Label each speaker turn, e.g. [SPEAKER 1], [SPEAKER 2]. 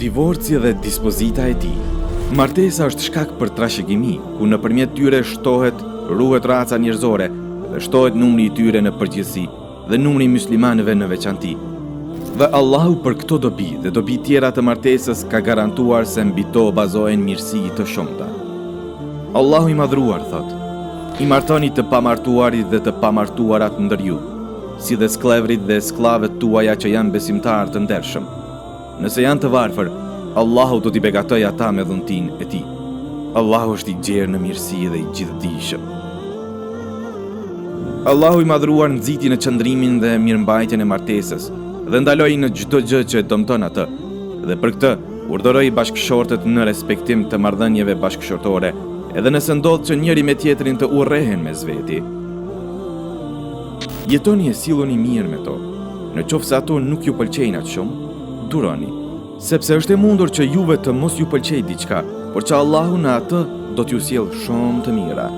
[SPEAKER 1] Divorci dhe dispozita e tij. Martesa është shkak për trashëgimi, ku nëpërmjet tyre ruhet raca njerëzore dhe shtohet numri i tyre në përgjithësi dhe numri i muslimanëve në veçanti. Dhe Allahu për këto dobi dhe dobi tjera të martesës ka garantuar se mbi to bazohen mirësi të shumta. Allahu i madhruar thot: I martoni të pamartuarit dhe të pamartuarat ndër ju, si dhe sklevrit dhe sklavët tuaja që janë besimtarë të ndershëm. Nëse janë të varfër, Allahu do t'i begatoj ata me dhuntin e tij. Allahu është i gjerë në mirësi dhe i gjithdijshëm. Allahu i madhruar nxiti në qëndrimin dhe mirëmbajtjen e martesës dhe ndaloi në çdo gjë që dëmton atë. Dhe për këtë urdhëroi bashkëshortët në respektim të marrëdhënieve bashkëshortore, edhe nëse ndodh që njëri me tjetrin të urrehen mes veti. Jetoni e silluni mirë me to. Në qoftë se ato nuk ju pëlqejnë aq shumë, duroni, sepse është e mundur që juve të mos ju pëlqejë diçka, por që Allahu në atë do t'ju sjellë shumë të mira.